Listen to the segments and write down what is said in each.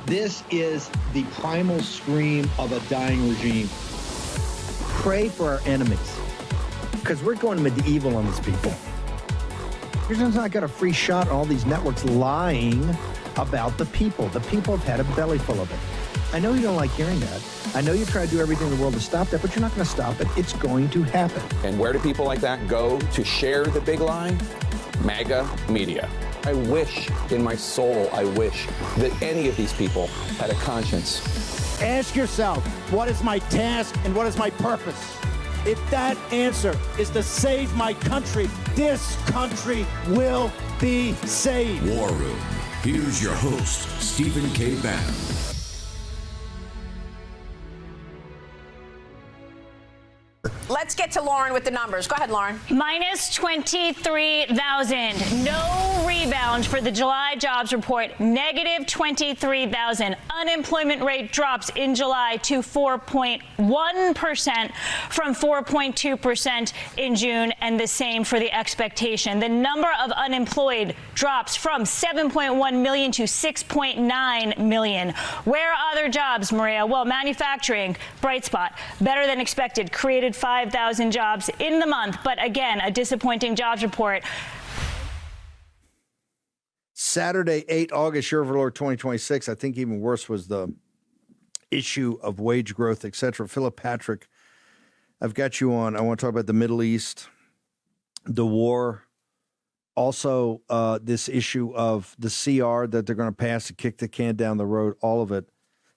This is the primal scream of a dying regime. Pray for our enemies, because we're going medieval on these people. You're just not got a free shot on all these networks lying about the people. The people have had a belly full of it. I know you don't like hearing that. I know you try to do everything in the world to stop that, but you're not going to stop it. It's going to happen. And where do people like that go to share the big lie? MAGA media. I wish, in my soul, I wish that any of these people had a conscience. Ask yourself, what is my task and what is my purpose? If that answer is to save my country, this country will be saved. War Room. Here's your host, Stephen K. Bannon. Let's get to Lauren with the numbers. Go ahead, Lauren. Minus 23,000. No rebound for the July jobs report. Negative 23,000. Unemployment rate drops in July to 4.1% from 4.2% in June, and the same for the expectation. The number of unemployed drops from 7.1 million to 6.9 million. Where are other jobs, Maria? Well, manufacturing, bright spot, better than expected, created 5,000 jobs in the month, but again, a disappointing jobs report. Saturday, 8 August, year of our Lord 2026. I think even worse was the issue of wage growth, et cetera. Phillip Patrick, I've got you on. I want to talk about the Middle East, the war, also this issue of the CR that they're going to pass to kick the can down the road, all of it,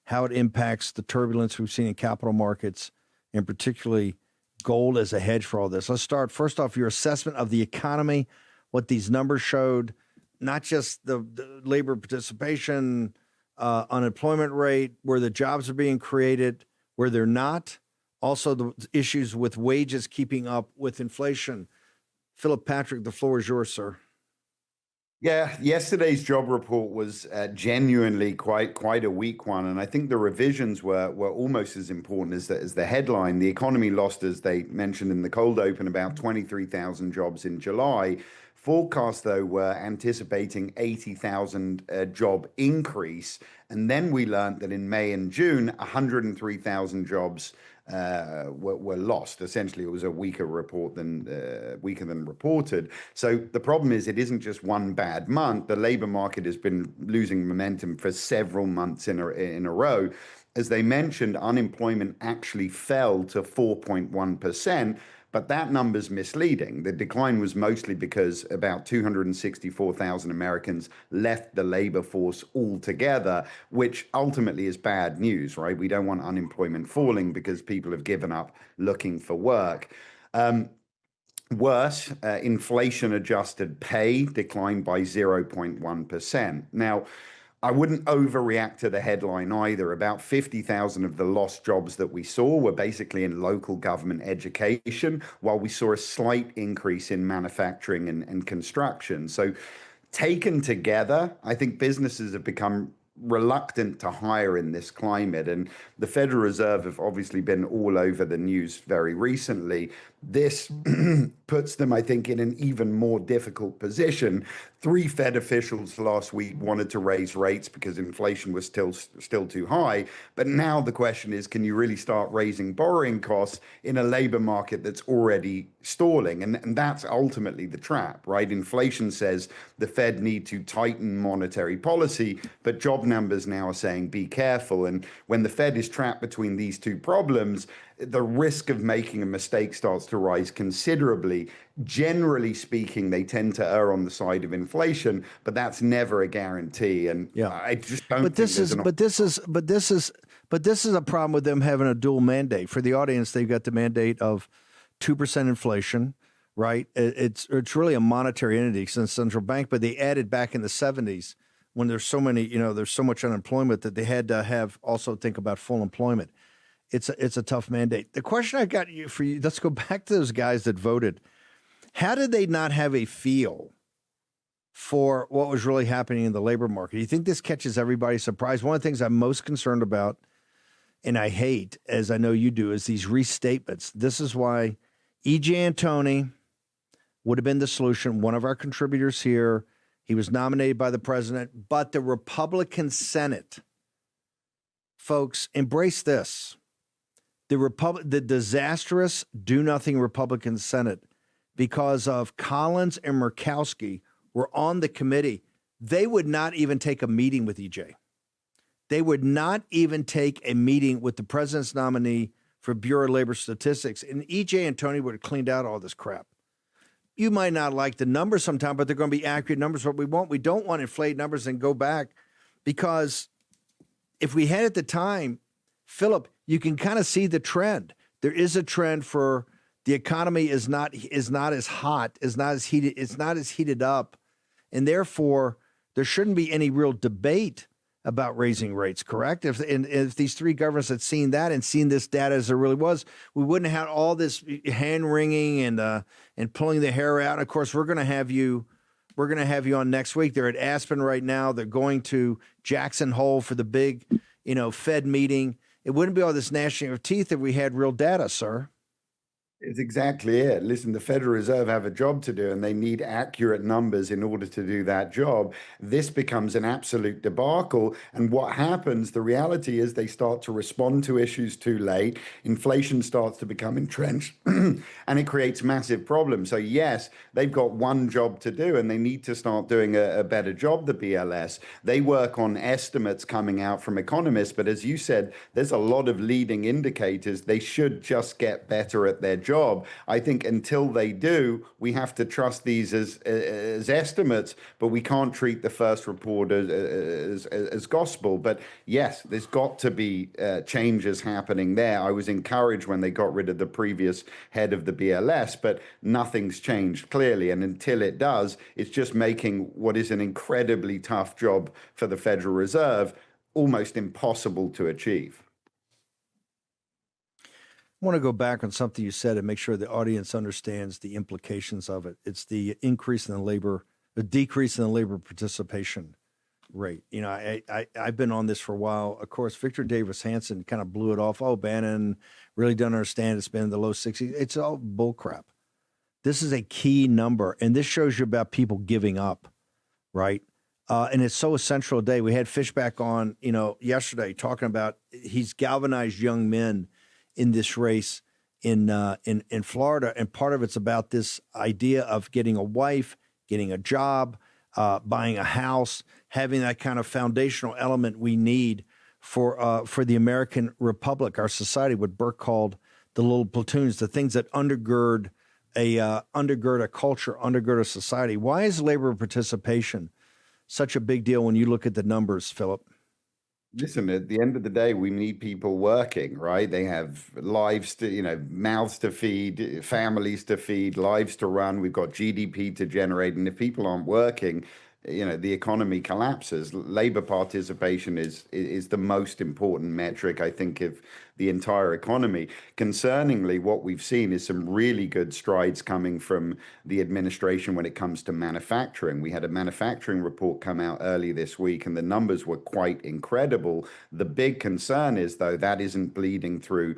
how it impacts the turbulence we've seen in capital markets, and particularly gold as a hedge for all this. Let's start, first off, your assessment of the economy, what these numbers showed, not just the labor participation, unemployment rate, where the jobs are being created, where they're not, also the issues with wages keeping up with inflation. Phillip Patrick, the floor is yours, sir. Yeah, yesterday's job report was genuinely quite a weak one, and I think the revisions were almost as important as the headline. The economy lost, as they mentioned in the cold open, about 23,000 jobs in July. Forecasts, though, were anticipating 80,000 job increase, and then we learned that in May and June, 103,000 jobs were lost. Essentially, it was a weaker report than reported. So the problem is, it isn't just one bad month. The labor market has been losing momentum for several months in a row. As they mentioned, unemployment actually fell to 4.1%. But that number's misleading. The decline was mostly because about 264,000 Americans left the labor force altogether, which ultimately is bad news, right? We don't want unemployment falling because people have given up looking for work. Worse, inflation-adjusted pay declined by 0.1%. Now, I wouldn't overreact to the headline either. About 50,000 of the lost jobs that we saw were basically in local government education, while we saw a slight increase in manufacturing and construction. So taken together, I think businesses have become reluctant to hire in this climate. And the Federal Reserve have obviously been all over the news very recently. This puts them, I think, in an even more difficult position. 3 Fed officials last week wanted to raise rates because inflation was still too high. But now the question is, can you really start raising borrowing costs in a labor market that's already stalling? And that's ultimately the trap, right? Inflation says the Fed need to tighten monetary policy, but job numbers now are saying be careful. And when the Fed is trapped between these two problems, the risk of making a mistake starts to rise considerably. Generally speaking, they tend to err on the side of inflation, but that's never a guarantee. And I just don't. But this is a problem with them having a dual mandate. For the audience, they've got the mandate of 2% inflation, right? It's really a monetary entity since central bank, but they added back in the 70s when there's so many, there's so much unemployment that they had to have also think about full employment. It's a tough mandate. The question I got for you, let's go back to those guys that voted. How did they not have a feel for what was really happening in the labor market? Do you think this catches everybody surprised? One of the things I'm most concerned about, and I hate, as I know you do, is these restatements. This is why E.J. Antoni would have been the solution, one of our contributors here. He was nominated by the president, but the Republican Senate folks, embrace this. The disastrous do-nothing Republican Senate, because of Collins and Murkowski, were on the committee. They would not even take a meeting with EJ. They would not even take a meeting with the president's nominee for Bureau of Labor Statistics. And EJ and Tony would have cleaned out all this crap. You might not like the numbers sometimes, but they're going to be accurate numbers. What we don't want inflated numbers and go back, because if we had at the time, Phillip, you can kind of see the trend. There is a trend for the economy is not as hot, is not as heated, it's not as heated up, and therefore there shouldn't be any real debate about raising rates, correct? If these three governors had seen that and seen this data as there really was, we wouldn't have had all this hand wringing and pulling the hair out. And of course, we're going to have you on next week. They're at Aspen right now. They're going to Jackson Hole for the big, Fed meeting. It wouldn't be all this gnashing of teeth if we had real data, sir. It's exactly it. Listen, the Federal Reserve have a job to do, and they need accurate numbers in order to do that job. This becomes an absolute debacle. And what happens, the reality is they start to respond to issues too late. Inflation starts to become entrenched, and it creates massive problems. So yes, they've got one job to do, and they need to start doing a better job, the BLS. They work on estimates coming out from economists, but as you said, there's a lot of leading indicators. They should just get better at their job. I think until they do, we have to trust these as estimates, but we can't treat the first report as gospel. But yes, there's got to be changes happening there. I was encouraged when they got rid of the previous head of the BLS, but nothing's changed clearly. And until it does, it's just making what is an incredibly tough job for the Federal Reserve almost impossible to achieve. I want to go back on something you said and make sure the audience understands the implications of it. It's the decrease in the labor participation rate. I've been on this for a while. Of course, Victor Davis Hanson kind of blew it off. Oh, Bannon really don't understand. It's been in the low 60s. It's all bullcrap. This is a key number, and this shows you about people giving up, right? And it's so essential today. We had Fishback on, yesterday talking about he's galvanized young men in this race in Florida, and part of it's about this idea of getting a wife, getting a job, buying a house, having that kind of foundational element we need for the American Republic, our society, what Burke called the little platoons, the things that undergird a culture, undergird a society. Why is labor participation such a big deal when you look at the numbers, Phillip? Listen, at the end of the day, we need people working, right? They have lives to, mouths to feed, families to feed, lives to run. We've got GDP to generate. And if people aren't working, the economy collapses. Labor participation is the most important metric, I think, of the entire economy. Concerningly, what we've seen is some really good strides coming from the administration when it comes to manufacturing. We had a manufacturing report come out early this week, and the numbers were quite incredible. The big concern is, though, that isn't bleeding through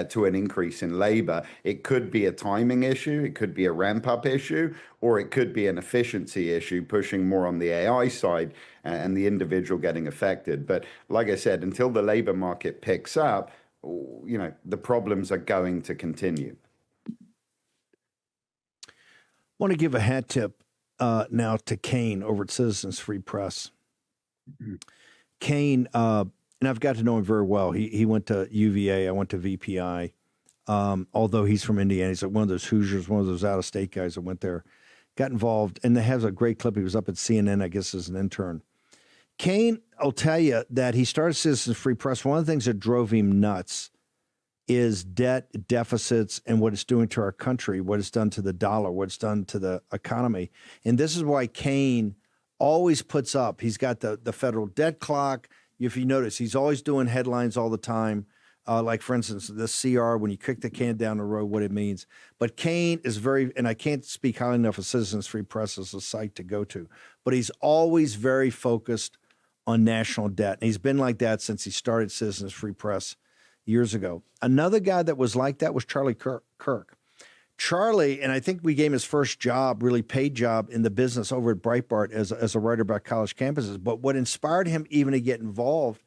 to an increase in labor. It could be a timing issue, it could be a ramp-up issue, or it could be an efficiency issue, pushing more on the AI side and the individual getting affected. But like I said, until the labor market picks up, the problems are going to continue. I want to give a hat tip now to Kane over at Citizens Free Press. Mm-hmm. Kane, and I've got to know him very well. He went to UVA. I went to VPI. Although he's from Indiana, he's like one of those Hoosiers, one of those out-of-state guys that went there, got involved, and has a great clip. He was up at CNN, I guess, as an intern. Kane, I'll tell you that he started Citizens Free Press. One of the things that drove him nuts is debt, deficits, and what it's doing to our country, what it's done to the dollar, what it's done to the economy. And this is why Kane always puts up, he's got the federal debt clock. If you notice, he's always doing headlines all the time. Like, for instance, the CR, when you kick the can down the road, what it means. But Kane is and I can't speak highly enough of Citizens Free Press as a site to go to, but he's always very focused on national debt. And he's been like that since he started Citizens Free Press years ago. Another guy that was like that was Charlie Kirk. Charlie, and I think we gave him his first job, really paid job in the business over at Breitbart as a writer about college campuses. But what inspired him even to get involved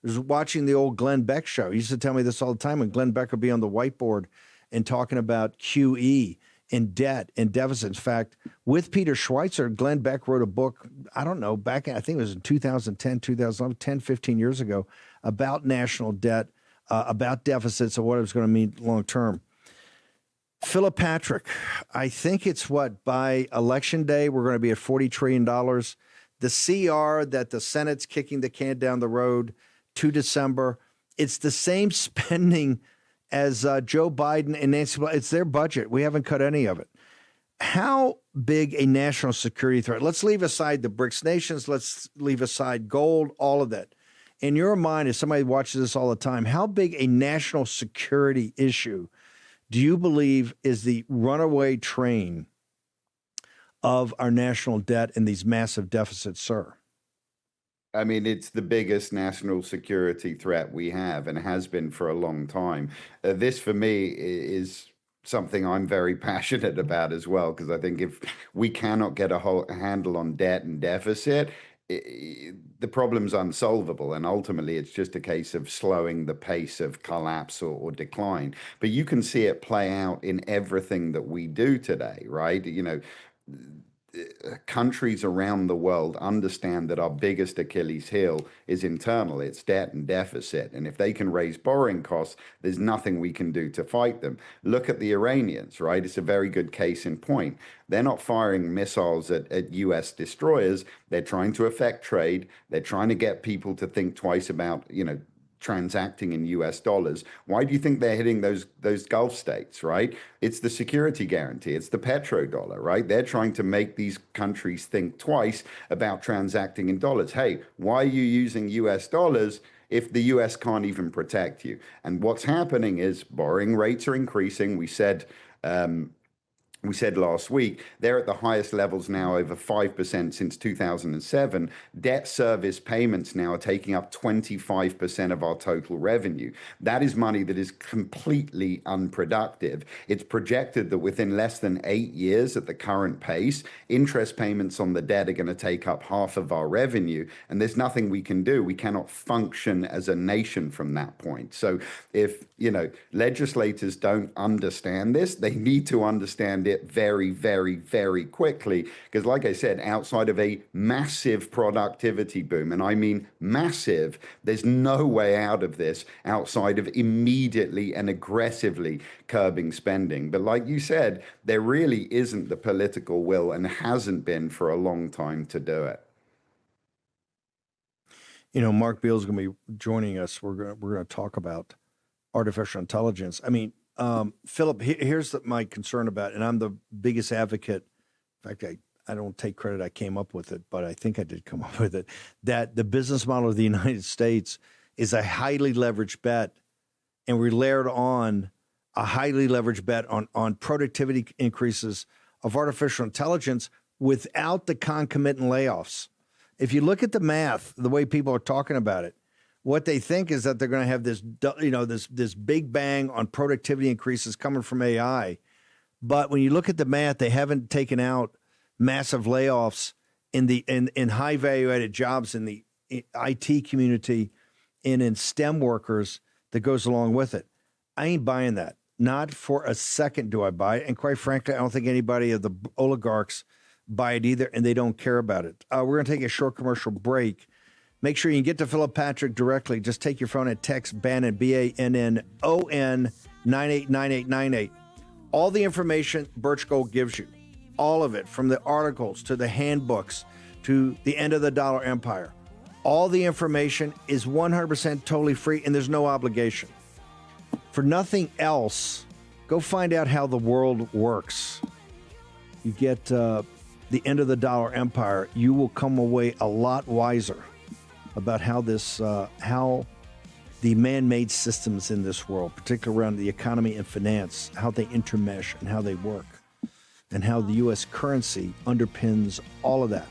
was watching the old Glenn Beck show. He used to tell me this all the time, and Glenn Beck would be on the whiteboard and talking about QE and debt and deficits. In fact, with Peter Schweitzer, Glenn Beck wrote a book, I don't know, back in, I think it was in 2010, 2011, 10, 15 years ago, about national debt, about deficits and what it was going to mean long term. Phillip Patrick, I think it's by election day, we're going to be at $40 trillion. The CR that the Senate's kicking the can down the road to December, it's the same spending as Joe Biden and Nancy Pelosi. It's their budget. We haven't cut any of it. How big a national security threat? Let's leave aside the BRICS nations. Let's leave aside gold, all of that. In your mind, as somebody watches this all the time, how big a national security issue do you believe is the runaway train of our national debt and these massive deficits, sir? I mean, it's the biggest national security threat we have and has been for a long time. This, for me, is something I'm very passionate about as well, because I think if we cannot get a handle on debt and deficit, the problem's unsolvable, and ultimately it's just a case of slowing the pace of collapse or decline. But you can see it play out in everything that we do today, right? You know, countries around the world understand that our biggest Achilles heel is internal. It's debt and deficit. And if they can raise borrowing costs, there's nothing we can do to fight them. Look at the Iranians, right? It's a very good case in point. They're not firing missiles at U.S. destroyers. They're trying to affect trade. They're trying to get people to think twice about, transacting in US dollars. Why do you think they're hitting those Gulf states, right? It's the security guarantee. It's the petrodollar, right? They're trying to make these countries think twice about transacting in dollars. Hey, why are you using US dollars if the US can't even protect you? And what's happening is borrowing rates are increasing. We said last week, they're at the highest levels now, over 5% since 2007. Debt service payments now are taking up 25% of our total revenue. That is money that is completely unproductive. It's projected that within less than 8 years at the current pace, interest payments on the debt are going to take up half of our revenue, and there's nothing we can do. We cannot function as a nation from that point. So if, legislators don't understand this, they need to understand it very, very, very quickly. Because like I said, outside of a massive productivity boom, and I mean massive, there's no way out of this outside of immediately and aggressively curbing spending. But like you said, there really isn't the political will and hasn't been for a long time to do it. Mark Beall is going to be joining us. We're going to talk about artificial intelligence. I mean, Phillip, here's my concern about it, and I'm the biggest advocate. In fact, I don't take credit. I came up with it, but I think I did come up with it, that the business model of the United States is a highly leveraged bet, and we layered on a highly leveraged bet on productivity increases of artificial intelligence without the concomitant layoffs. If you look at the math, the way people are talking about it, what they think is that they're going to have this, this big bang on productivity increases coming from AI. But when you look at the math, they haven't taken out massive layoffs in high value added jobs in the IT community and in STEM workers that goes along with it. I ain't buying that. Not for a second do I buy it. And quite frankly, I don't think anybody of the oligarchs buy it either, and they don't care about it. We're going to take a short commercial break. Make sure you can get to Phillip Patrick directly. Just take your phone and text Bannon, Bannon, 989898. All the information Birch Gold gives you, all of it, from the articles to the handbooks to the end of the dollar empire. All the information is 100% totally free, and there's no obligation. For nothing else, go find out how the world works. You get the end of the dollar empire. You will come away a lot wiser about how how the man-made systems in this world, particularly around the economy and finance, how they intermesh and how they work, and how the U.S. currency underpins all of that.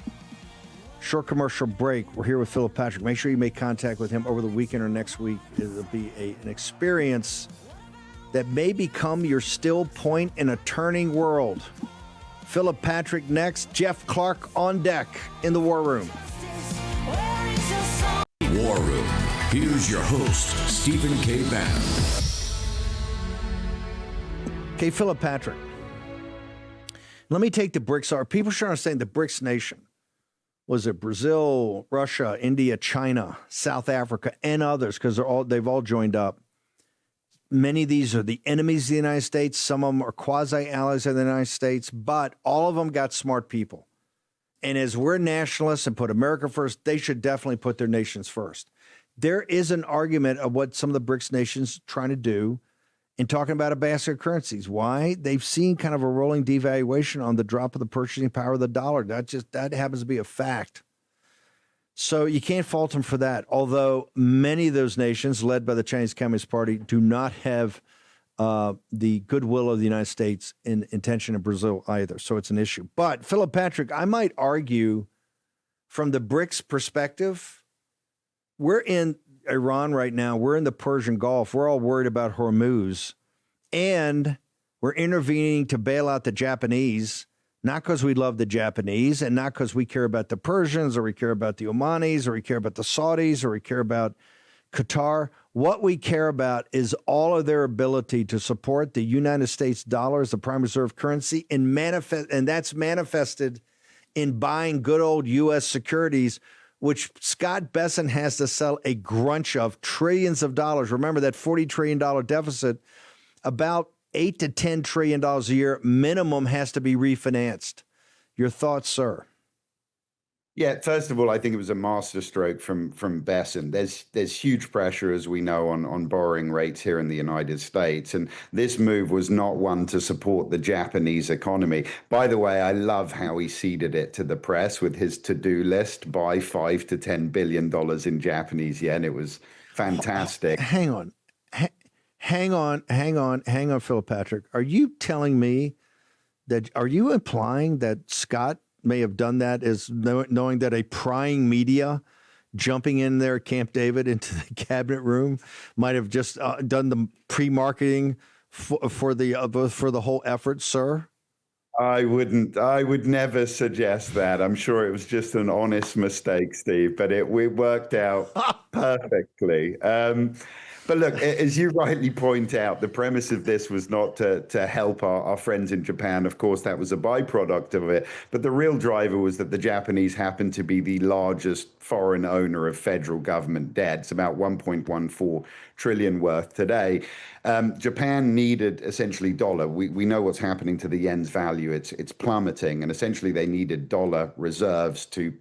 Short commercial break. We're here with Phillip Patrick. Make sure you make contact with him over the weekend or next week. It'll be an experience that may become your still point in a turning world. Phillip Patrick next. Jeff Clark on deck in the War Room. War Room. Here's your host, Stephen K. Bannon. Okay, Phillip Patrick. Let me take the BRICS. People should understand the BRICS nation. Was it Brazil, Russia, India, China, South Africa, and others, because they've all joined up. Many of these are the enemies of the United States. Some of them are quasi-allies of the United States, but all of them got smart people. And as we're nationalists and put America first, they should definitely put their nations first. There is an argument of what some of the BRICS nations trying to do in talking about a basket of currencies. Why? They've seen kind of a rolling devaluation on the drop of the purchasing power of the dollar. That happens to be a fact. So you can't fault them for that. Although many of those nations, led by the Chinese Communist Party, do not have the goodwill of the United States in intention in Brazil either. So it's an issue. But Phillip Patrick, I might argue from the BRICS perspective, we're in Iran right now. We're in the Persian Gulf. We're all worried about Hormuz. And we're intervening to bail out the Japanese, not because we love the Japanese and not because we care about the Persians or we care about the Omanis or we care about the Saudis or we care about Qatar. What we care about is all of their ability to support the United States dollar as the prime reserve currency and that's manifested in buying good old U.S. securities, which Scott Bessent has to sell a grunch of trillions of dollars. Remember that $40 trillion deficit, about $8 to $10 trillion a year minimum has to be refinanced. Your thoughts, sir? Yeah, first of all, I think it was a masterstroke from Besson. There's huge pressure, as we know, on borrowing rates here in the United States, and this move was not one to support the Japanese economy. By the way, I love how he ceded it to the press with his to-do list: buy $5 to $10 billion in Japanese yen. It was fantastic. Hang on, Phillip Patrick. Are you telling me that? Are you implying that Scott may have done that as knowing that a prying media jumping in there at Camp David into the cabinet room might have just done the pre-marketing for the whole effort, sir? I would never suggest that. I'm sure it was just an honest mistake, Steve, but it worked out perfectly. But look, as you rightly point out, the premise of this was not to help our friends in Japan. Of course, that was a byproduct of it. But the real driver was that the Japanese happen to be the largest foreign owner of federal government debt. It's about 1.14 trillion worth today. Japan needed essentially dollar. We know what's happening to the yen's value. It's plummeting. And essentially they needed dollar reserves to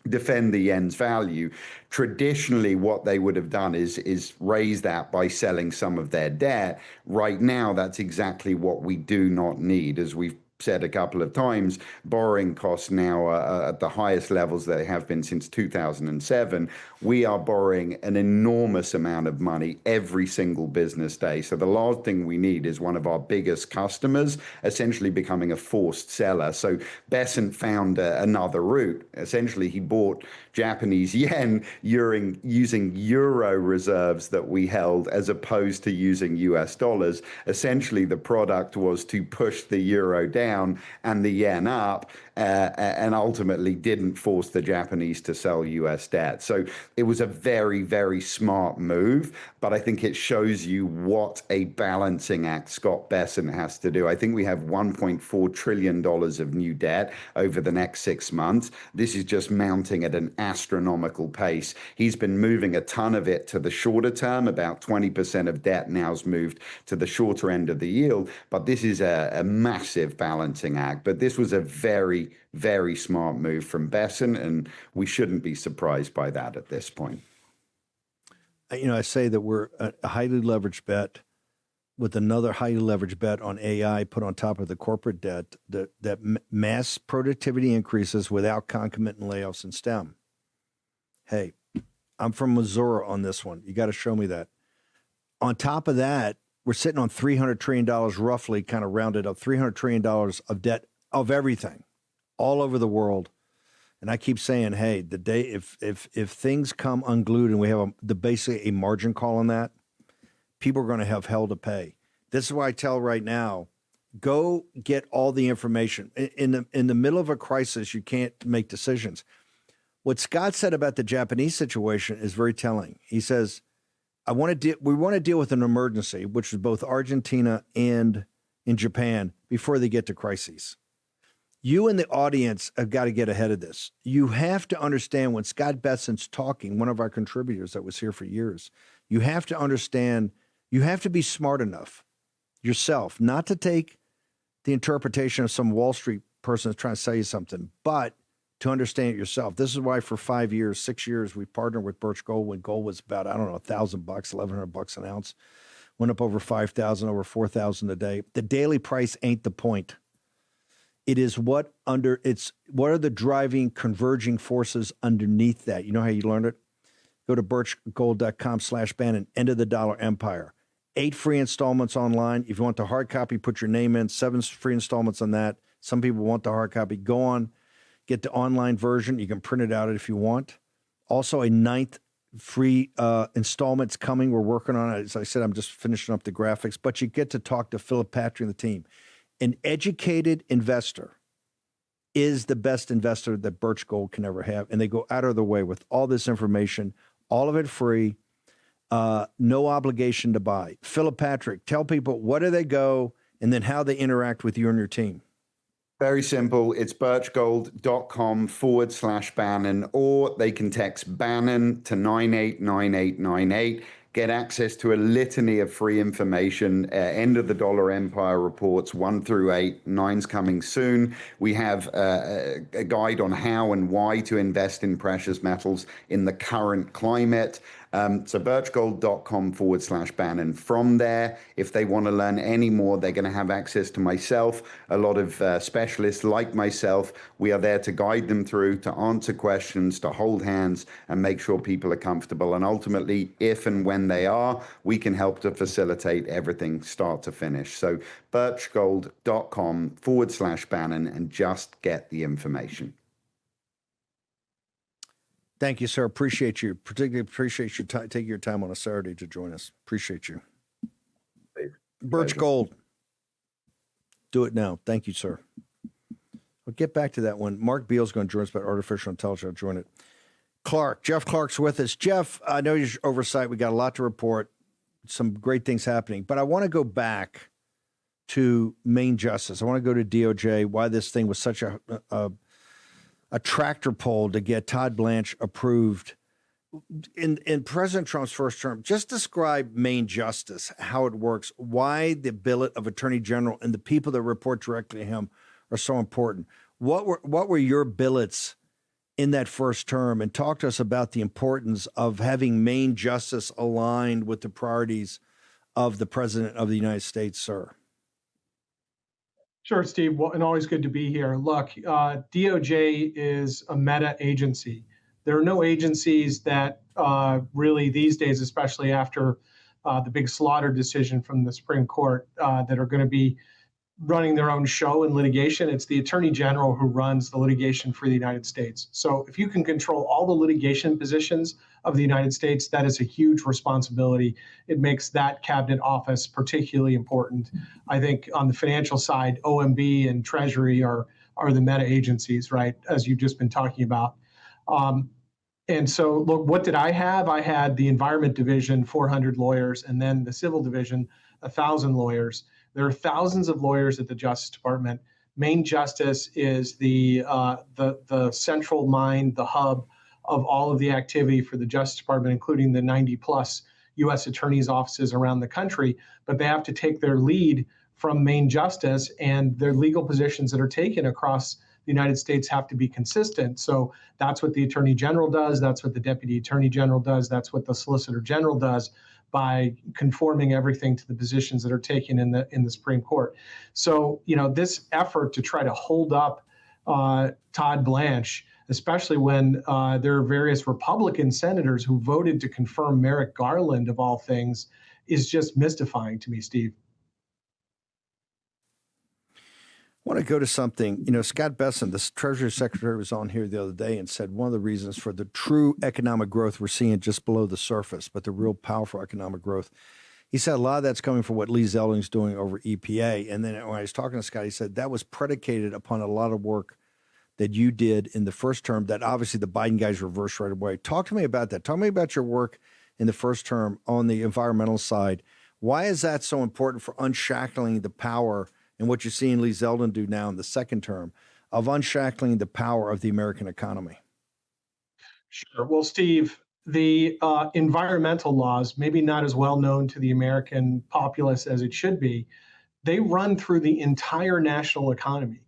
defend the yen's value. Traditionally, what they would have done is raise that by selling some of their debt. Right now, that's exactly what we do not need. As we've said a couple of times, borrowing costs now are at the highest levels they have been since 2007. We are borrowing an enormous amount of money every single business day. So the last thing we need is one of our biggest customers essentially becoming a forced seller. So Besant found another route. Essentially, he bought Japanese yen using euro reserves that we held as opposed to using US dollars. Essentially, the product was to push the euro down and the yen up, and ultimately didn't force the Japanese to sell US debt. So it was a very, very smart move, but I think it shows you what a balancing act Scott Bessent has to do. I think we have $1.4 trillion of new debt over the next 6 months. This is just mounting at an astronomical pace. He's been moving a ton of it to the shorter term. About 20% of debt now's moved to the shorter end of the yield, but this is a massive balancing act. But this was a very, very smart move from Besson, and we shouldn't be surprised by that at this point. You know, I say that we're a highly leveraged bet with another highly leveraged bet on AI put on top of the corporate debt, that mass productivity increases without concomitant layoffs in STEM. Hey, I'm from Missouri on this one. You got to show me that. On top of that, we're sitting on $300 trillion, roughly, kind of rounded up, $300 trillion of debt of everything all over the world. And I keep saying, hey, the day if things come unglued and we have basically a margin call on that, people are going to have hell to pay. This is why I tell right now, go get all the information. In the middle of a crisis, you can't make decisions. What Scott said about the Japanese situation is very telling. He says, we want to deal with an emergency, which is both Argentina and in Japan, before they get to crises. You in the audience have got to get ahead of this. You have to understand when Scott Besson's talking, one of our contributors that was here for years, you have to understand, you have to be smart enough yourself not to take the interpretation of some Wall Street person that's trying to sell you something, but to understand it yourself. This is why for 5 years, 6 years, we partnered with Birch Gold when gold was about, $1,000, $1,100 an ounce, went up over 5,000, over 4,000 a day. The daily price ain't the point. It is what are the driving, converging forces underneath that? You know how you learned it? Go to birchgold.com/Bannon, End of the Dollar Empire. 8 free installments online. If you want the hard copy, put your name in. 7 free installments on that. Some people want the hard copy. Go on, get the online version. You can print it out if you want. Also, a 9th free installment's coming. We're working on it. As I said, I'm just finishing up the graphics. But you get to talk to Phillip, Patrick, and the team. An educated investor is the best investor that Birch Gold can ever have. And they go out of their way with all this information, all of it free, no obligation to buy. Phillip, Patrick, tell people where do they go and then how they interact with you and your team. Very simple. It's birchgold.com/Bannon, or they can text Bannon to 989898. Get access to a litany of free information. End of the Dollar Empire reports 1 through 8. 9's coming soon. We have a guide on how and why to invest in precious metals in the current climate. So birchgold.com/Bannon. From there, if they want to learn any more, they're going to have access to myself, a lot of specialists like myself. We are there to guide them through, to answer questions, to hold hands and make sure people are comfortable. And ultimately, if and when they are, we can help to facilitate everything start to finish. So birchgold.com/Bannon and just get the information. Thank you, sir. Appreciate you. Particularly appreciate you taking your time on a Saturday to join us. Appreciate you. Birch Gold. Do it now. Thank you, sir. We'll get back to that one. Mark Beall's going to join us about artificial intelligence. I'll join it. Jeff Clark's with us. Jeff, I know your oversight. We got a lot to report. Some great things happening. But I want to go back to Main Justice. I want to go to DOJ, why this thing was such a tractor pull to get Todd Blanche approved in President Trump's first term. Just describe Main Justice, how it works, why the billet of Attorney General and the people that report directly to him are so important. What were your billets in that first term? And talk to us about the importance of having Main Justice aligned with the priorities of the President of the United States, sir. Sure, Steve. Well, and always good to be here. Look, DOJ is a meta agency. There are no agencies that really these days, especially after the big slaughter decision from the Supreme Court, that are going to be running their own show in litigation. It's the Attorney General who runs the litigation for the United States. So if you can control all the litigation positions of the United States, that is a huge responsibility. It makes that cabinet office particularly important. I think on the financial side, OMB and Treasury are the meta agencies, right, as you've just been talking about. And so, look, what did I have? I had the Environment Division, 400 lawyers, and then the Civil Division, 1,000 lawyers. There are thousands of lawyers at the Justice Department. Main Justice is the central mind, the hub of all of the activity for the Justice Department, including the 90-plus U.S. attorneys' offices around the country. But they have to take their lead from Main Justice, and their legal positions that are taken across the United States have to be consistent. So that's what the Attorney General does. That's what the Deputy Attorney General does. That's what the Solicitor General does, by conforming everything to the positions that are taken in the Supreme Court. So, this effort to try to hold up Todd Blanche, especially when there are various Republican senators who voted to confirm Merrick Garland, of all things, is just mystifying to me, Steve. I want to go to something. Scott Besson, the Treasury Secretary, was on here the other day and said one of the reasons for the true economic growth we're seeing just below the surface, but the real powerful economic growth, he said a lot of that's coming from what Lee Zeldin's doing over EPA. And then when I was talking to Scott, he said that was predicated upon a lot of work that you did in the first term that obviously the Biden guys reversed right away. Talk to me about that. Tell me about your work in the first term on the environmental side. Why is that so important for unshackling the power and what you're seeing Lee Zeldin do now in the second term of unshackling the power of the American economy? Sure. Well, Steve, the environmental laws, maybe not as well known to the American populace as it should be, they run through the entire national economy.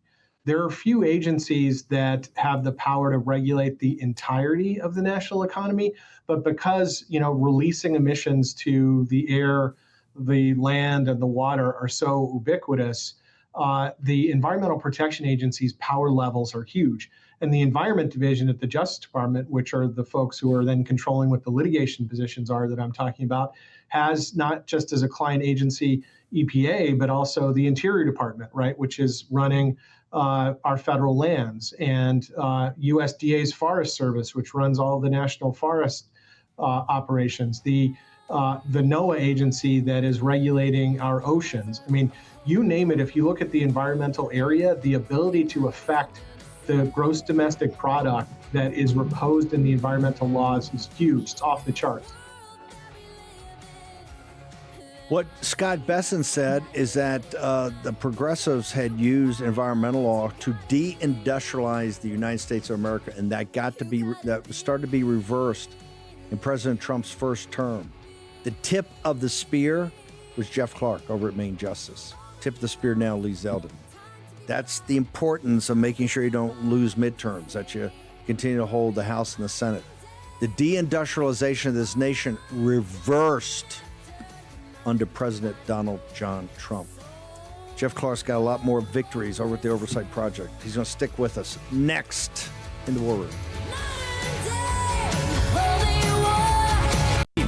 There are few agencies that have the power to regulate the entirety of the national economy, but because, releasing emissions to the air, the land, and the water are so ubiquitous, the Environmental Protection Agency's power levels are huge. And the Environment Division at the Justice Department, which are the folks who are then controlling what the litigation positions are that I'm talking about, has not just as a client agency EPA, but also the Interior Department, right, which is running our federal lands, and USDA's Forest Service, which runs all the national forest operations, the NOAA agency that is regulating our oceans. I mean, you name it, if you look at the environmental area, the ability to affect the gross domestic product that is reposed in the environmental laws is huge. It's off the charts. What Scott Besson said is that the progressives had used environmental law to deindustrialize the United States of America, and that started to be reversed in President Trump's first term. The tip of the spear was Jeff Clark over at Maine Justice. Tip of the spear now, Lee Zeldin. That's the importance of making sure you don't lose midterms, that you continue to hold the House and the Senate. The deindustrialization of this nation reversed under President Donald John Trump. Jeff Clark's got a lot more victories over at the Oversight Project. He's going to stick with us next in the War Room.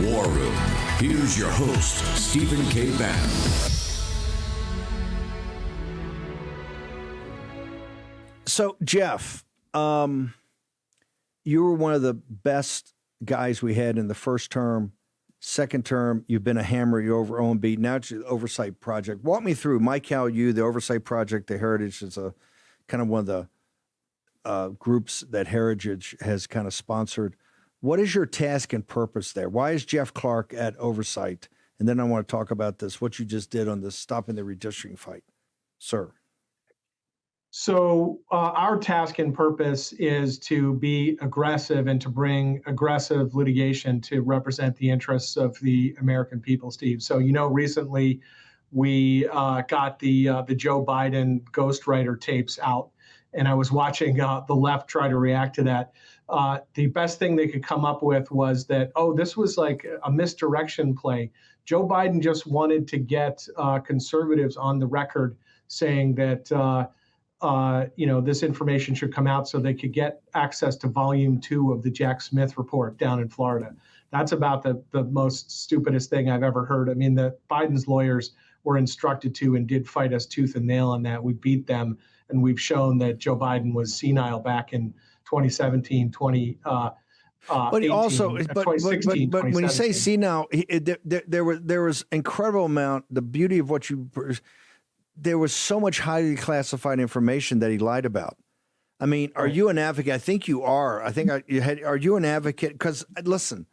War Room. Here's your host, Stephen K. Bannon. So, Jeff, you were one of the best guys we had in the first term. Second term, you've been a hammer. You're over OMB. Now it's the Oversight Project. Walk me through Mike Howell, the Oversight Project. The Heritage is a kind of one of the groups that Heritage has kind of sponsored. What is your task and purpose there? Why is Jeff Clark at Oversight? And then I want to talk about this, what you just did on this stopping the redistricting fight, sir. So our task and purpose is to be aggressive and to bring aggressive litigation to represent the interests of the American people, Steve. So, recently we got the Joe Biden ghostwriter tapes out, and I was watching the left try to react to that. The best thing they could come up with was that, this was like a misdirection play. Joe Biden just wanted to get conservatives on the record saying that this information should come out so they could get access to volume 2 of the Jack Smith report down in Florida. That's about the most stupidest thing I've ever heard. I mean, Biden's lawyers were instructed to and did fight us tooth and nail on that. We beat them, and we've shown that Joe Biden was senile back in 2017, but when you say senile, there was incredible amount. The beauty of what there was so much highly classified information that he lied about. I mean, are you an advocate? I think you are. Are you an advocate? Because listen,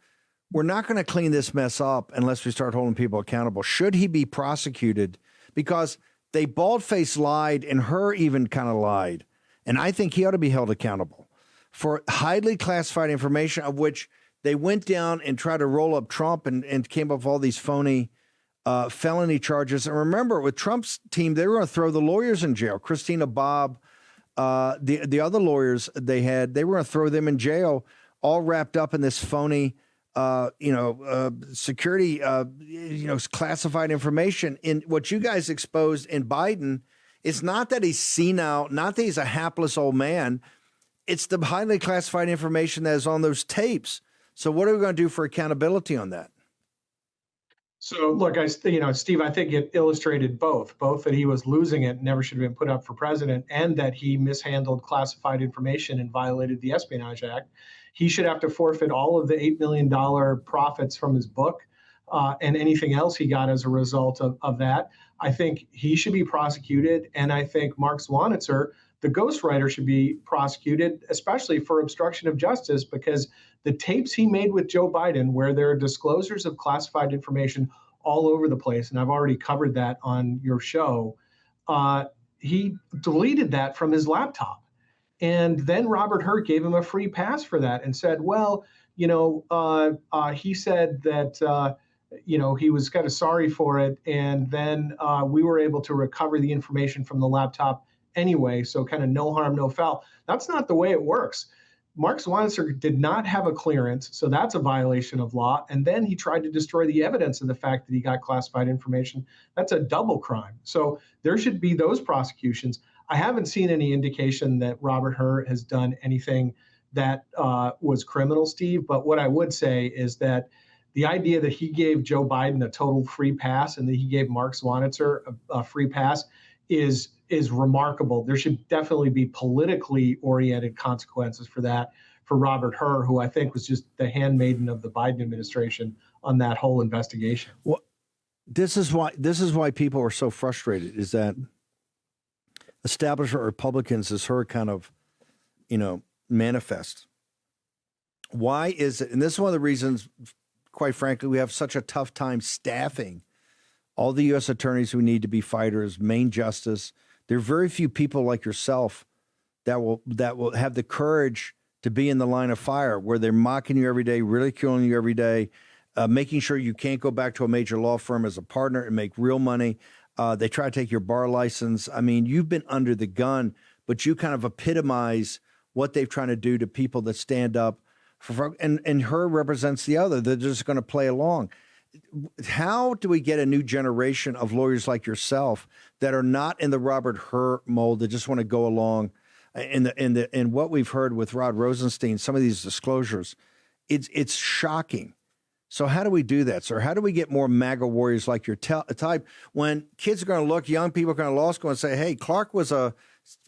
we're not going to clean this mess up unless we start holding people accountable. Should he be prosecuted? Because they bald-faced lied, and her even kind of lied. And I think he ought to be held accountable for highly classified information, of which they went down and tried to roll up Trump and came up with all these phony felony charges. And remember, with Trump's team, they were going to throw the lawyers in jail. Christina Bobb, the other lawyers they were going to throw them in jail, all wrapped up in this phony, security, classified information. In what you guys exposed in Biden, it's not that he's senile, not that he's a hapless old man. It's the highly classified information that is on those tapes. So what are we going to do for accountability on that? So look, Steve, I think it illustrated both that he was losing it, never should have been put up for president, and that he mishandled classified information and violated the Espionage Act. He should have to forfeit all of the $8 million profits from his book and anything else he got as a result of that. I think he should be prosecuted, and I think Mark Zwanitzer, the ghostwriter should be prosecuted, especially for obstruction of justice, because the tapes he made with Joe Biden, where there are disclosures of classified information all over the place, and I've already covered that on your show, he deleted that from his laptop. And then Robert Hur gave him a free pass for that and said, well, he said that, he was kind of sorry for it. And then we were able to recover the information from the laptop anyway. So kind of no harm, no foul. That's not the way it works. Mark Swanicer did not have a clearance, so that's a violation of law. And then he tried to destroy the evidence of the fact that he got classified information. That's a double crime. So there should be those prosecutions. I haven't seen any indication that Robert Hur has done anything that was criminal, Steve. But what I would say is that the idea that he gave Joe Biden a total free pass and that he gave Mark Swanicer a free pass is remarkable. There should definitely be politically oriented consequences for that for Robert Hur, who I think was just the handmaiden of the Biden administration on that whole investigation. Well, this is why people are so frustrated, is that establishment Republicans is her kind of, manifest. Why is it? And this is one of the reasons, quite frankly, we have such a tough time staffing all the U.S. attorneys who need to be fighters, Main Justice. There are very few people like yourself that will have the courage to be in the line of fire, where they're mocking you every day, ridiculing you every day, making sure you can't go back to a major law firm as a partner and make real money. They try to take your bar license. I mean, you've been under the gun, but you kind of epitomize what they've trying to do to people that stand up and Hur represents the other. They're just going to play along. How do we get a new generation of lawyers like yourself that are not in the Robert Hur mold, that just want to go along? And what we've heard with Rod Rosenstein, some of these disclosures, it's shocking. So how do we do that, sir? How do we get more MAGA warriors like your type when kids are going to look, young people are going to law school and say, hey, Clark was a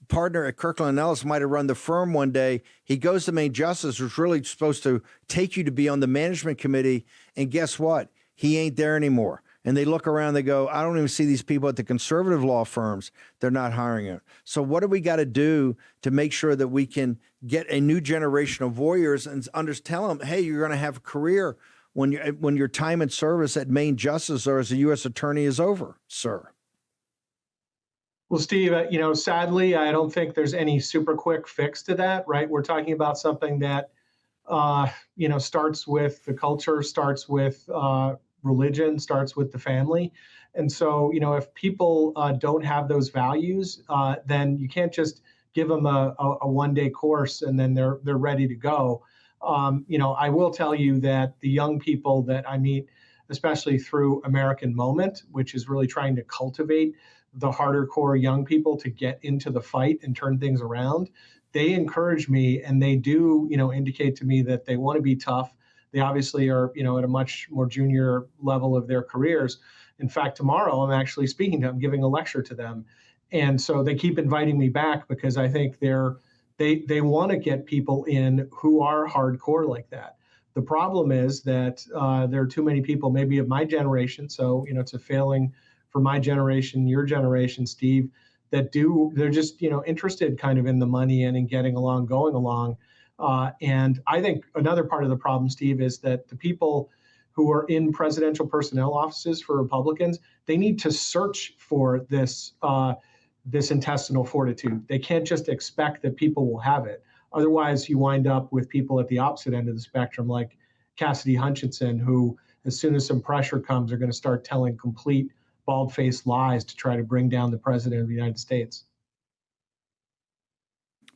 partner at Kirkland & Ellis, might have run the firm one day. He goes to Main Justice, who's really supposed to take you to be on the management committee. And guess what? He ain't there anymore. And they look around, they go, I don't even see these people at the conservative law firms. They're not hiring them. So what do we got to do to make sure that we can get a new generation of warriors and tell them, hey, you're going to have a career when your time in service at Main Justice or as a U.S. attorney is over, sir? Well, Steve, sadly, I don't think there's any super quick fix to that, right? We're talking about something that, starts with the culture, starts with religion, starts with the family. And so, if people don't have those values, then you can't just give them a one-day course and then they're ready to go. I will tell you that the young people that I meet, especially through American Moment, which is really trying to cultivate the harder core young people to get into the fight and turn things around, they encourage me, and they do, indicate to me that they want to be tough. They obviously are, at a much more junior level of their careers. In fact, tomorrow I'm actually speaking to them, giving a lecture to them. And so they keep inviting me back because I think they want to get people in who are hardcore like that. The problem is that there are too many people, maybe of my generation. So, it's a failing for my generation, your generation, Steve, they're just, interested kind of in the money and in getting along, going along. And I think another part of the problem, Steve, is that the people who are in presidential personnel offices for Republicans, they need to search for this intestinal fortitude. They can't just expect that people will have it. Otherwise, you wind up with people at the opposite end of the spectrum, like Cassidy Hutchinson, who, as soon as some pressure comes, are going to start telling complete bald-faced lies to try to bring down the president of the United States.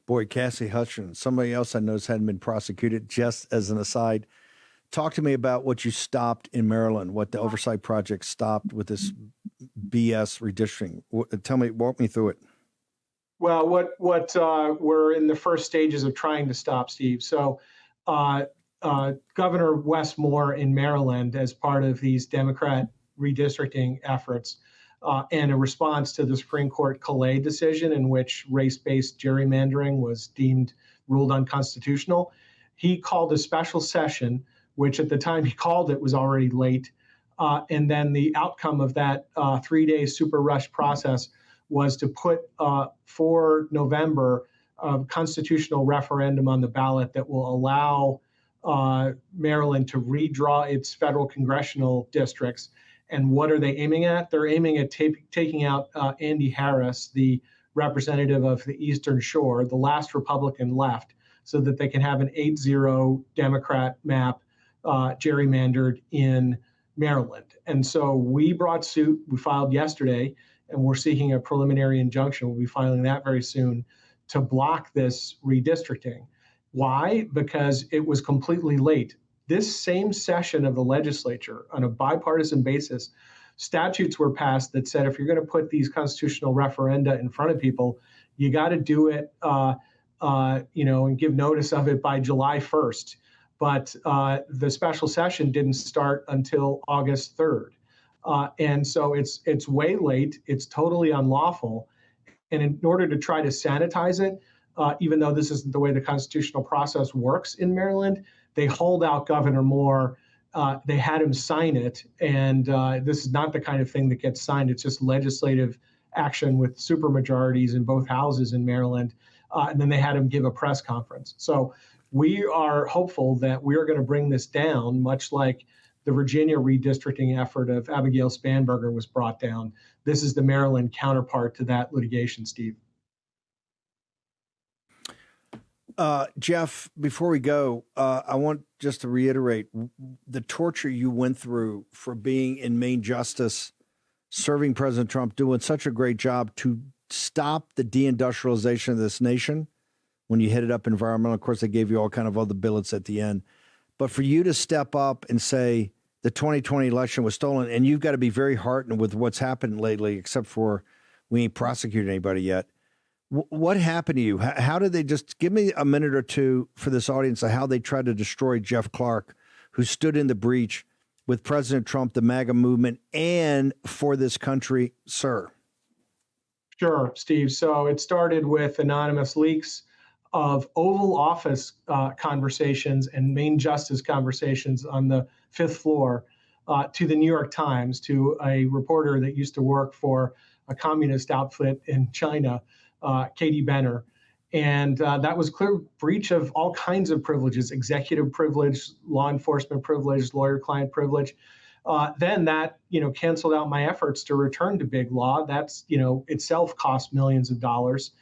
Boy, Cassidy Hutchinson, somebody else I know hadn't been prosecuted. Just as an aside, talk to me about what you stopped in Maryland, what the Oversight Project stopped with this BS redistricting. Walk me through it. Well, what we're in the first stages of trying to stop, Steve. So Governor Wes Moore in Maryland, as part of these Democrat redistricting efforts, and a response to the Supreme Court Calais decision in which race-based gerrymandering was ruled unconstitutional, he called a special session, which at the time he called it was already late. And then the outcome of that 3-day super rush process was to put for November a constitutional referendum on the ballot that will allow Maryland to redraw its federal congressional districts. And what are they aiming at? They're aiming at taking out Andy Harris, the representative of the Eastern Shore, the last Republican left, so that they can have an 8-0 Democrat map gerrymandered in Maryland. And so we brought suit. We filed yesterday, and we're seeking a preliminary injunction. We'll be filing that very soon to block this redistricting. Why? Because it was completely late. This same session of the legislature, on a bipartisan basis, statutes were passed that said if you're going to put these constitutional referenda in front of people, you got to do it, and give notice of it by July 1st. But the special session didn't start until August 3rd. And so it's way late. It's totally unlawful. And in order to try to sanitize it, even though this isn't the way the constitutional process works in Maryland, they hold out Governor Moore. They had him sign it. And this is not the kind of thing that gets signed. It's just legislative action with supermajorities in both houses in Maryland. And then they had him give a press conference. So we are hopeful that we are going to bring this down, much like the Virginia redistricting effort of Abigail Spanberger was brought down. This is the Maryland counterpart to that litigation, Steve. Jeff, before we go, I want just to reiterate the torture you went through for being in Main Justice, serving President Trump, doing such a great job to stop the deindustrialization of this nation when you headed up environmental. Of course, they gave you all kind of other billets at the end. But for you to step up and say the 2020 election was stolen, and you've got to be very heartened with what's happened lately, except for we ain't prosecuted anybody yet. What happened to you? How did they just give me a minute or two for this audience of how they tried to destroy Jeff Clark, who stood in the breach with President Trump, the MAGA movement, and for this country, sir? Sure, Steve. So it started with anonymous leaks of Oval Office conversations and Main Justice conversations on the 5th floor to the New York Times, to a reporter that used to work for a communist outfit in China, Katie Benner. And that was clear breach of all kinds of privileges: executive privilege, law enforcement privilege, lawyer-client privilege. Then that, canceled out my efforts to return to big law. That's, itself cost millions of dollars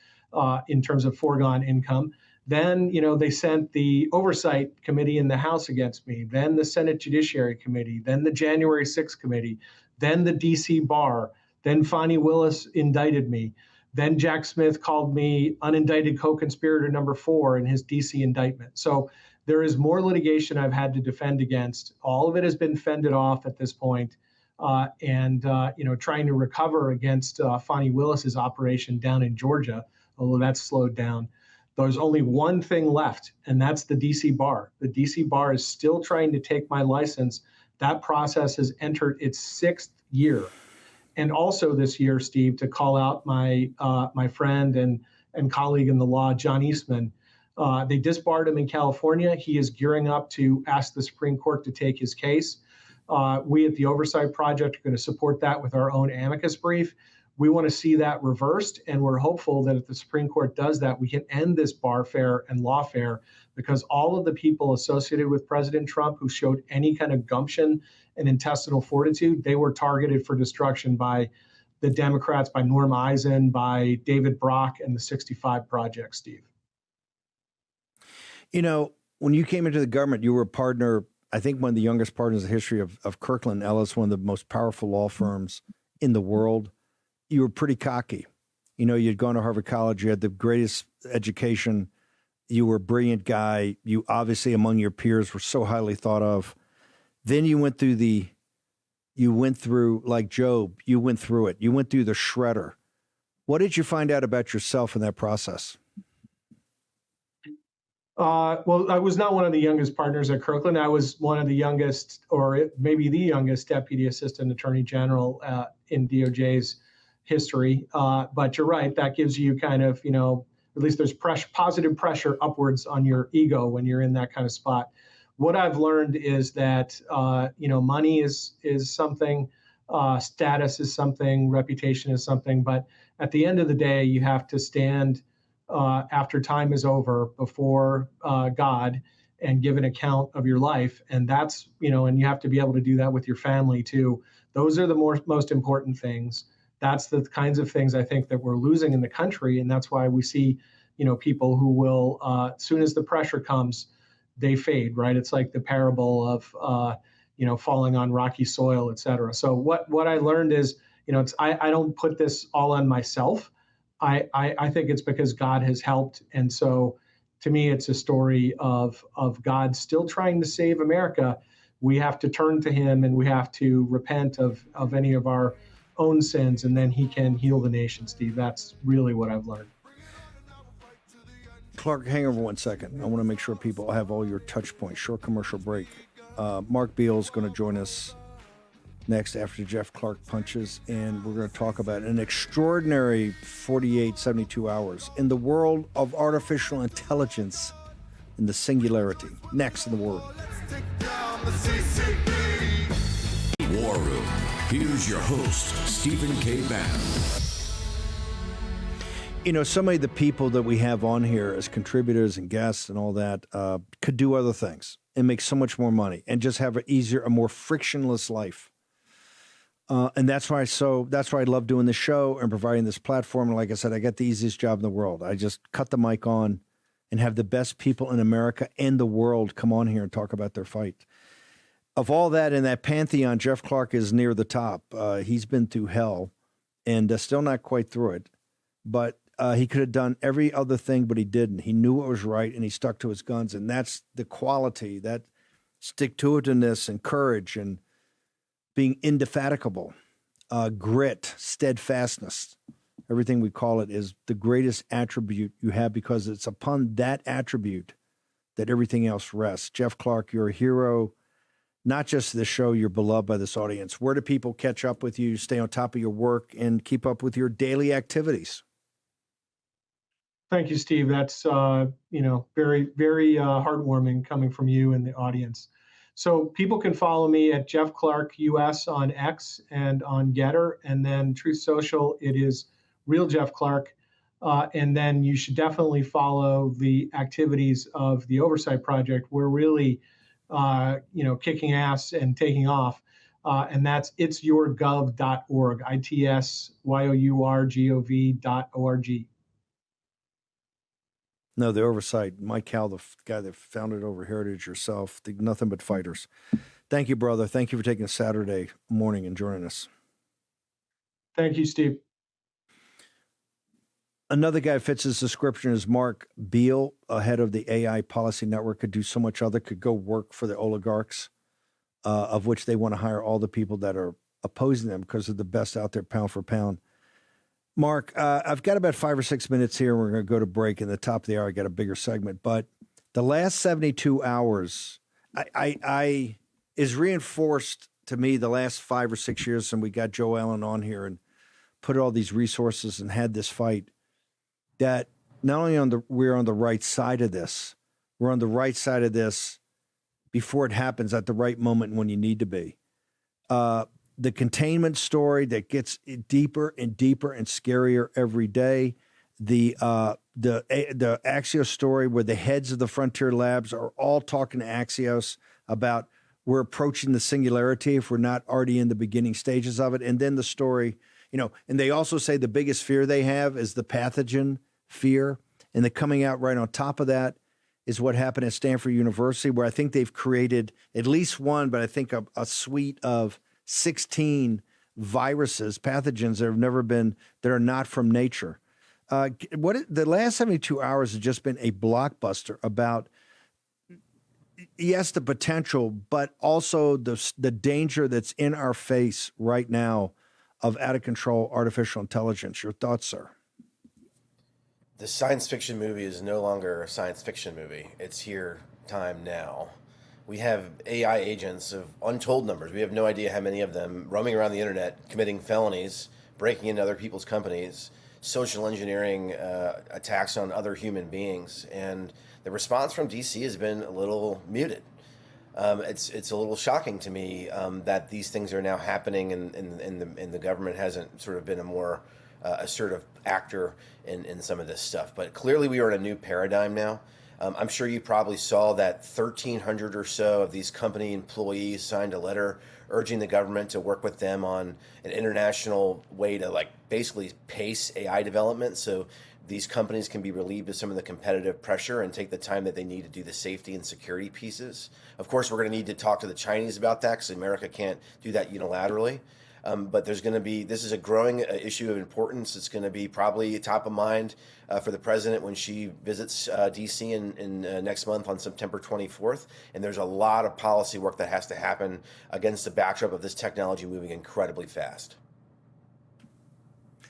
in terms of foregone income. Then, they sent the Oversight Committee in the House against me, then the Senate Judiciary Committee, then the January 6th Committee, then the DC Bar, then Fani Willis indicted me. Then Jack Smith called me unindicted co-conspirator number 4 in his DC indictment. So there is more litigation I've had to defend against. All of it has been fended off at this point. And trying to recover against Fani Willis's operation down in Georgia, although that's slowed down. There's only one thing left, and that's the DC Bar. The DC Bar is still trying to take my license. That process has entered its 6th year. And also this year, Steve, to call out my friend and colleague in the law, John Eastman. They disbarred him in California. He is gearing up to ask the Supreme Court to take his case. We at the Oversight Project are going to support that with our own amicus brief. We want to see that reversed, and we're hopeful that if the Supreme Court does that, we can end this barfare and lawfare, because all of the people associated with President Trump who showed any kind of gumption and intestinal fortitude, they were targeted for destruction by the Democrats, by Norm Eisen, by David Brock, and the 65 Project, Steve. When you came into the government, you were a partner, I think one of the youngest partners in the history of Kirkland Ellis, one of the most powerful law firms in the world. You were pretty cocky. You'd gone to Harvard College. You had the greatest education. You were a brilliant guy. You obviously, among your peers, were so highly thought of. Then you went through like Job. You went through it. You went through the shredder. What did you find out about yourself in that process? Well, I was not one of the youngest partners at Kirkland. I was one of the youngest, or maybe the youngest, Deputy Assistant Attorney General in DOJ's history. But you're right. That gives you kind of, at least there's positive pressure upwards on your ego when you're in that kind of spot. What I've learned is that, money is something, status is something, reputation is something. But at the end of the day, you have to stand after time is over before God and give an account of your life. And that's, and you have to be able to do that with your family too. Those are the most important things. That's the kinds of things I think that we're losing in the country. And that's why we see, people who will, as soon as the pressure comes, they fade, right? It's like the parable of, falling on rocky soil, et cetera. So what I learned is, I don't put this all on myself. I think it's because God has helped. And so to me, it's a story of God still trying to save America. We have to turn to him and we have to repent of any of our own sins, and then he can heal the nation, Steve. That's really what I've learned. Clark, hang over 1 second. I want to make sure people have all your touch points. Short commercial break. Mark Beall is going to join us next after Jeff Clark punches, and we're going to talk about an extraordinary 72 hours in the world of artificial intelligence and the singularity. Next in the world. War Room. Here's your host, Stephen K. Bannon. So many of the people that we have on here as contributors and guests and all that could do other things and make so much more money and just have a more frictionless life. And that's why I love doing the show and providing this platform. And like I said, I got the easiest job in the world. I just cut the mic on and have the best people in America and the world come on here and talk about their fight. Of all that in that pantheon, Jeff Clark is near the top. He's been through hell and still not quite through it. But he could have done every other thing, but he didn't. He knew what was right, and he stuck to his guns. And that's the quality, that stick-to-itiveness and courage and being indefatigable, grit, steadfastness, everything we call it, is the greatest attribute you have, because it's upon that attribute that everything else rests. Jeff Clark, you're a hero, not just the show, you're beloved by this audience. Where do people catch up with you, stay on top of your work, and keep up with your daily activities? Thank you, Steve. That's, very, very heartwarming coming from you and the audience. So people can follow me at Jeff Clark US on X and on Getter, and then Truth Social, it is Real Jeff Clark. And then you should definitely follow the activities of the Oversight Project. We're really, kicking ass and taking off. And that's itsyourgov.org, itsyourgov.org. No, the Oversight. Mike Howell, the guy that founded Over Heritage yourself, nothing but fighters. Thank you, brother. Thank you for taking a Saturday morning and joining us. Thank you, Steve. Another guy fits his description is Mark Beall, head of the AI Policy Network, could do so much other, could go work for the oligarchs, of which they want to hire all the people that are opposing them because they're the best out there pound for pound. Mark, I've got about 5 or 6 minutes here. We're going to go to break. In the top of the hour, I got a bigger segment. But the last 72 hours I is reinforced to me the last 5 or 6 years since we got Joe Allen on here and put all these resources and had this fight, that not only we're on the right side of this, we're on the right side of this before it happens at the right moment when you need to be. The containment story that gets deeper and deeper and scarier every day. The Axios story where the heads of the frontier labs are all talking to Axios about we're approaching the singularity if we're not already in the beginning stages of it. And then the story, and they also say the biggest fear they have is the pathogen fear. And the coming out right on top of that is what happened at Stanford University, where I think they've created at least one, but I think a suite of 16 viruses, pathogens that are not from nature. The last 72 hours has just been a blockbuster about, yes, the potential, but also the danger that's in our face right now of out of control artificial intelligence. Your thoughts, sir? The science fiction movie is no longer a science fiction movie. It's here, time now. We have AI agents of untold numbers. We have no idea how many of them roaming around the internet, committing felonies, breaking into other people's companies, social engineering attacks on other human beings. And the response from DC has been a little muted. It's a little shocking to me that these things are now happening and the government hasn't sort of been a more assertive actor in some of this stuff. But clearly we are in a new paradigm now. I'm sure you probably saw that 1,300 or so of these company employees signed a letter urging the government to work with them on an international way to like basically pace AI development so these companies can be relieved of some of the competitive pressure and take the time that they need to do the safety and security pieces. Of course, we're going to need to talk to the Chinese about that because America can't do that unilaterally. But there's going to be, this is a growing issue of importance. It's going to be probably top of mind for the president when she visits D.C. in next month on September 24th. And there's a lot of policy work that has to happen against the backdrop of this technology moving incredibly fast.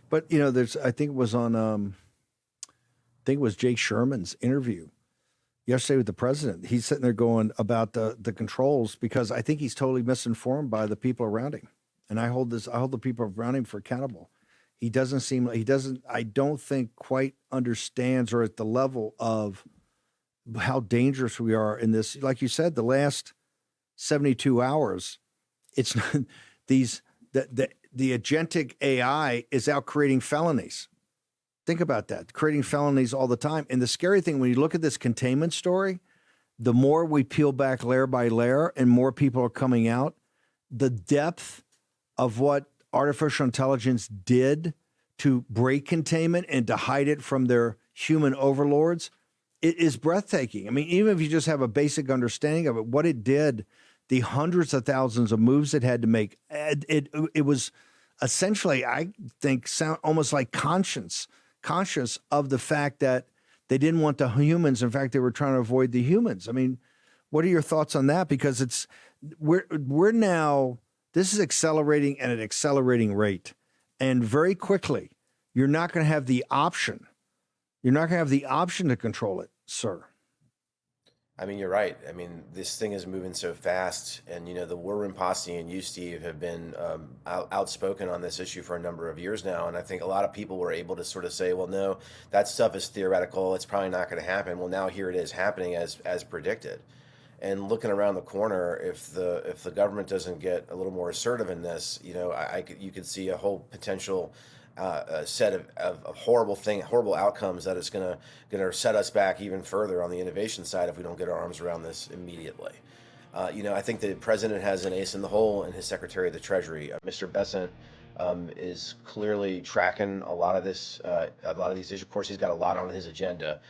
But, you know, there's, I think it was on, I think it was Jake Sherman's interview yesterday with the president. He's sitting there going about the controls because I think he's totally misinformed by the people around him. And I hold the people around him for accountable. He doesn't seem like I don't think quite understands or at the level of how dangerous we are in this. Like you said, the last 72 hours, it's not, the agentic AI is out creating felonies. Think about that, creating felonies all the time. And the scary thing, when you look at this containment story, the more we peel back layer by layer and more people are coming out, the depth of what artificial intelligence did to break containment and to hide it from their human overlords, it is breathtaking. I mean, even if you just have a basic understanding of it, what it did, the hundreds of thousands of moves it had to make, it was essentially, I think, almost like conscious of the fact that they didn't want the humans. In fact, they were trying to avoid the humans. I mean, what are your thoughts on that? Because we're now, this is accelerating at an accelerating rate. And very quickly, you're not going to have the option. You're not going to have the option to control it, sir. I mean, you're right. I mean, this thing is moving so fast. And, you know, the War Room Posse and you, Steve, have been outspoken on this issue for a number of years now. And I think a lot of people were able to sort of say, well, no, that stuff is theoretical. It's probably not going to happen. Well, now here it is happening as predicted. And looking around the corner, if the government doesn't get a little more assertive in this, you know, you could see a whole potential set of horrible outcomes that is going to set us back even further on the innovation side if we don't get our arms around this immediately. You know, I think the president has an ace in the hole in his Secretary of the Treasury, Mr. Besant. Is clearly tracking a lot of these issues. Of course, he's got a lot on his agenda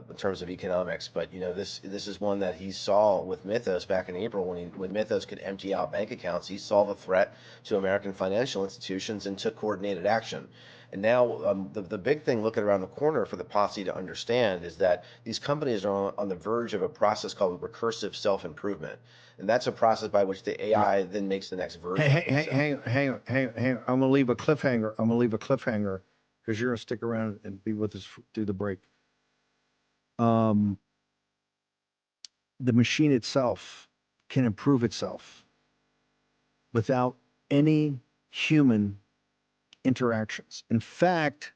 in terms of economics. But you know, this is one that he saw with Mythos back in April when Mythos could empty out bank accounts. He saw the threat to American financial institutions and took coordinated action. And now the big thing looking around the corner for the posse to understand is that these companies are on the verge of a process called recursive self-improvement. And that's a process by which the AI then makes the next version. Hang on. I'm going to leave a cliffhanger. Because you're going to stick around and be with us through the break. The machine itself can improve itself without any human interactions. In fact,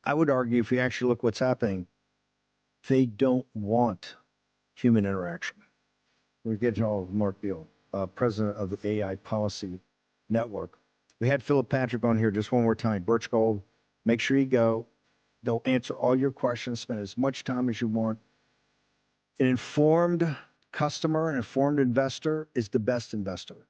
I would argue, if you actually look what's happening, they don't want human interaction. We're getting all of Mark Beall, president of the AI Policy Network. We had Phillip Patrick on here just one more time. Birch Gold, make sure you go. They'll answer all your questions, spend as much time as you want. An informed customer, an informed investor is the best investor.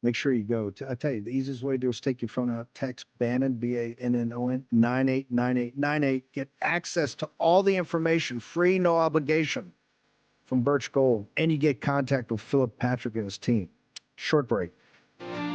Make sure you go. I tell you, the easiest way to do is take your phone out, text Bannon, Bannon, 989898. Get access to all the information, free, no obligation, from Birch Gold. And you get contact with Phillip Patrick and his team. Short break.